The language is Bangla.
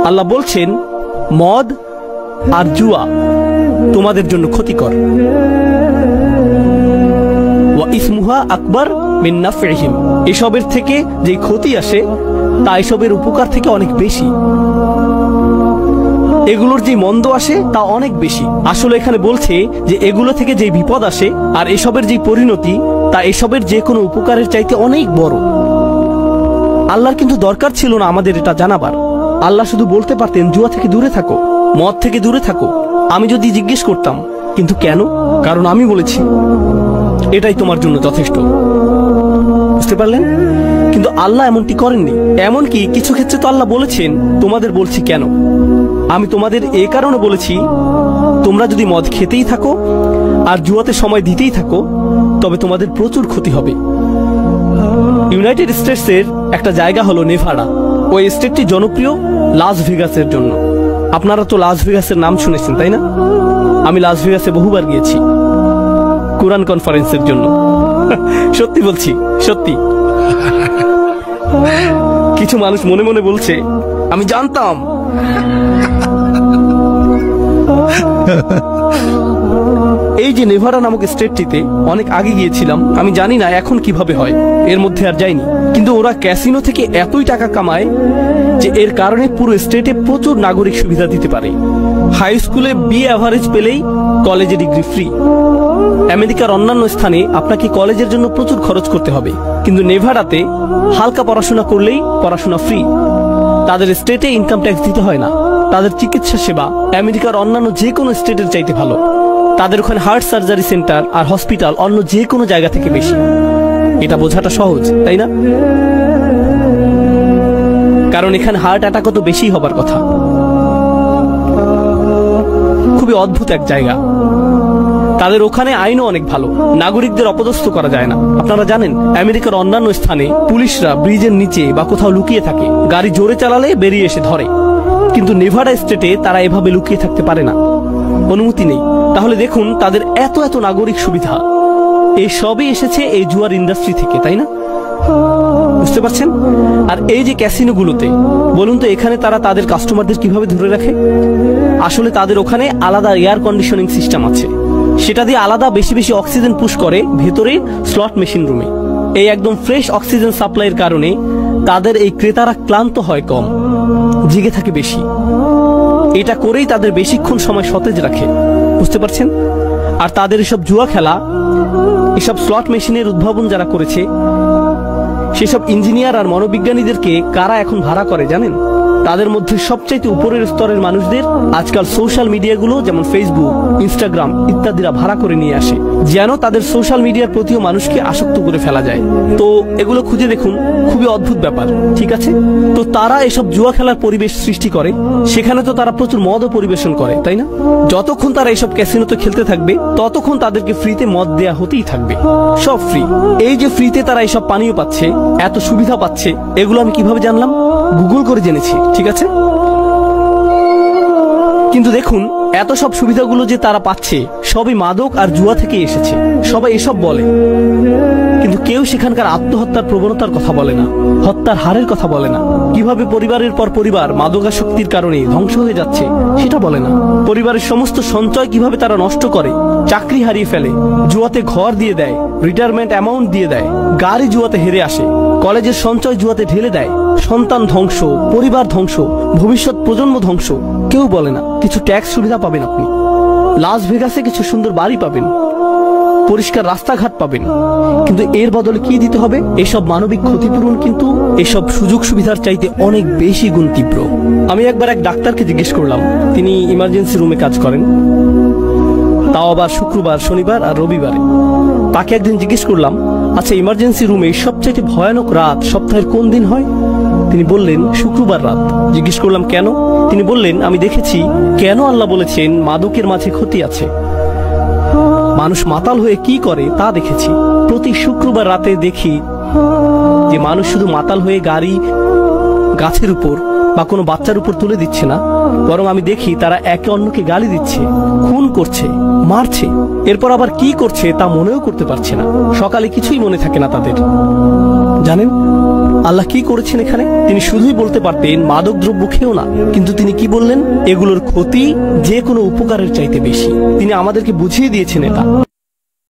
আল্লাহ বলছেন মদ আর জুয়া তোমাদের জন্য ক্ষতিকর। ওয়া ইসমুহা আকবার মিন নাফইহিম, এসবের থেকে যে ক্ষতি আসে তা এসবের উপকার থেকে অনেক বেশি। এগুলোর যে মন্দ আসে তা অনেক বেশি। আসলে এখানে বলছে যে এগুলো থেকে যে বিপদ আসে আর এসবের যে পরিণতি তা এসবের যে কোনো উপকারের চাইতে অনেক বড়। আল্লাহর কিন্তু দরকার ছিল না আমাদের এটা জানাবার। আল্লাহ শুধু বলতে পারতেন জুয়া থেকে দূরে থাকো, মদ থেকে দূরে থাকো। আমি যদি জিজ্ঞেস করতাম কিন্তু কেন, কারণ আমি বলেছি এটাই তোমার জন্য যথেষ্ট। বুঝতে পারলেন? কিন্তু আল্লাহ এমনটি করেননি। এমনকি কিছু ক্ষেত্রে তো আল্লাহ বলেছেন তোমাদের বলছি কেন, আমি তোমাদের এ কারণে বলেছি তোমরা যদি মদ খেতেই থাকো আর জুয়াতে সময় দিতেই থাকো তবে তোমাদের প্রচুর ক্ষতি হবে। ইউনাইটেড স্টেটসের একটা জায়গা হলো নেভাডা। ওই স্টেটটি জনপ্রিয় লাস ভেগাসের জন্য। আপনারা তো লাস ভেগাসের নাম শুনেছেন তাই না? আমি লাস ভেগাসে বহুবার গিয়েছি কোরআন কনফারেন্সের জন্য। সত্যি বলছি, সত্যি। কিছু মানুষ মনে মনে বলছে আমি জানতাম। এই যে নেভাডা নামক স্টেটটিতে অনেক আগে গিয়েছিলাম, আমি জানি না এখন কিভাবে হয়, এর মধ্যে আর যাইনি। কিন্তু ওরা ক্যাসিনো থেকে এতই টাকা কামায় যে এর কারণে পুরো স্টেটে প্রচুর নাগরিক সুবিধা দিতে পারে। হাই স্কুলে বি অ্যাভারেজ পেলেই কলেজে ডিগ্রি ফ্রি। আমেরিকার অন্যান্য স্থানে আপনাকে কলেজের জন্য প্রচুর খরচ করতে হবে, কিন্তু নেভাডাতে হালকা পড়াশোনা করলেই পড়াশোনা ফ্রি। তাদের স্টেটে ইনকাম ট্যাক্স দিতে হয় না। তাদের চিকিৎসা সেবা আমেরিকার অন্যান্য যে কোনো স্টেটের চাইতে ভালো। তাদের ওখানে হার্ট সার্জারি সেন্টার আর হসপিটাল অন্য যে কোনো জায়গা থেকে বেশি। এটা বোঝাটা সহজ তাই না? কারণ এখানে হার্ট অ্যাটাকও তো বেশি হবার কথা। খুবই অদ্ভুত এক জায়গা। তাদের ওখানে আইনও অনেক ভালো, নাগরিকদের অপদস্থ করা যায় না। আপনারা জানেন আমেরিকার অন্যান্য স্থানে পুলিশরা ব্রিজের নিচে বা কোথাও লুকিয়ে থাকে, গাড়ি জোরে চালালে বেরিয়ে এসে ধরে। কিন্তু নেভাডা স্টেটে তারা এভাবে লুকিয়ে থাকতে পারে না, অনুমতি নেই। তাহলে দেখুন তাদের এত এত নাগরিক সুবিধা, এই সবই এসেছে এই জুয়ার ইন্ডাস্ট্রি থেকে, তাই না? বুঝতে পারছেন? আর এই যে ক্যাসিনোগুলোতে বলুন তো এখানে তারা তাদের কাস্টমারদের কিভাবে ধরে রাখে? আসলে তাদের ওখানে আলাদা এয়ার কন্ডিশনিং সিস্টেম আছে, সেটা দিয়ে আলাদা বেশি বেশি অক্সিজেন পুশ করে ভেতরে স্লট মেশিন রুমে। এই একদম ফ্রেশ অক্সিজেন সাপ্লাইয়ের কারণে তাদের এই ক্রেতারা ক্লান্ত হয় কম, জেগে থাকে বেশি। এটা করেই তাদের বেশিক্ষণ সময় সতেজ রাখে। বুঝতে পারছেন? আর তাদের এসব জুয়া খেলা, এসব স্লট মেশিনের উদ্ভাবন যারা করেছে সেসব ইঞ্জিনিয়ার আর মনোবিজ্ঞানীদেরকে কারা এখন ভাড়া করে জানেন? তাদের মধ্যে সবচাইতে উপরের স্তরের মানুষদের আজকাল সোশ্যাল মিডিয়াগুলো যেমন ফেসবুক, ইনস্টাগ্রাম ইত্যাদিরা ভাড়া করে নিয়ে আসে, যেন তাদের সোশ্যাল মিডিয়ার প্রতিও মানুষকে আসক্ত করে ফেলা যায়। তো এগুলো খুঁজে দেখুন, খুবই অদ্ভুত ব্যাপার, ঠিক আছে? তো তারা এসব জুয়া খেলার পরিবেশ সৃষ্টি করে, সেখানে তো তারা প্রচুর মদও পরিবেশন করে, তাই না? যতক্ষণ তারা এসব ক্যাসিনোতে খেলতে থাকবে ততক্ষণ তাদেরকে ফ্রিতে মদ দেয়া হতেই থাকবে, সব ফ্রি। এই যে ফ্রিতে তারা এসব পানীয় পাচ্ছে, এত সুবিধা পাচ্ছে, এগুলো আমি কিভাবে জানলাম? গুগল করে জেনেছি, ঠিক আছে? কিন্তু দেখুন এত সব সুবিধাগুলো যে তারা পাচ্ছে সবই মাদক আর জুয়া থেকে এসেছে, সবাই এসব বলে, কিন্তু কেউ সেখানকার আত্মহত্যার প্রবণতার কথা বলে না, হত্যার হারের কথা বলে না, কিভাবে পরিবারের পর পরিবার মাদকাসক্তির কারণে ধ্বংস হয়ে যাচ্ছে সেটা বলে না, পরিবারের সমস্ত সঞ্চয় কিভাবে তারা নষ্ট করে, চাকরি হারিয়ে ফেলে, জুয়াতে ঘর দিয়ে দেয়, রিটায়ারমেন্ট অ্যামাউন্ট দিয়ে দেয়, গাড়ি জুয়াতে হেরে আসে, কলেজের সঞ্চয় জুয়াতে ঢেলে দেয়, সন্তান ধ্বংস, পরিবার ধ্বংস, ভবিষ্যৎ প্রজন্ম ধ্বংস। কেউ বলে না। কিছু ট্যাক্স সুবিধা পাবেন আপনি, লাস ভেগাসে কিছু সুন্দর বাড়ি পাবেন, পরিষ্কার রাস্তাঘাট পাবেন, কিন্তু এর বদলে কি দিতে হবে? এসব মানবিক ক্ষতিপূরণ কিন্তু এসব সুযোগ সুবিধার চাইতে অনেক বেশি গুণ তীব্র। আমি একবার এক ডাক্তারকে জিজ্ঞেস করলাম, তিনি ইমার্জেন্সি রুমে কাজ করেন, তাও আবার শুক্রবার, শনিবার আর রবিবারে। তাকে একদিন জিজ্ঞেস করলাম, আচ্ছা ইমার্জেন্সি রুমে সবচাইতে ভয়ানক রাত সপ্তাহের কোন দিন হয়? তিনি বললেন শুক্রবার রাত। জিজ্ঞেস করলাম কেন? তিনি বললেন, আমি দেখেছি কেন আল্লাহ বলেছেন মাদকের মাঝে ক্ষতি আছে, মানুষ মাতাল হয়ে কি করে তা দেখেছি। প্রতি শুক্রবার রাতে দেখি যে মানুষ শুধু মাতাল হয়ে গাড়ি গাছের উপর বা কোনো বাচ্চার উপর তুলে দিচ্ছে না, বরং আমি দেখি তারা একে অন্যকে গালি দিচ্ছে, খুন করছে, মারছে, এরপর আবার কি করছে তা মনেও করতে পারছে না। সকালে কিছুই মনে থাকে না তাদের, জানেন? আল্লাহ কি করেছেন এখানে? তিনি শুধুই বলতে পারতেন মাদক দ্রব্য খেও না, কিন্তু তিনি কি বললেন? এগুলোর ক্ষতি যে কোনো উপকারের চাইতে বেশি। তিনি আমাদেরকে বুঝিয়ে দিয়েছেন এটা।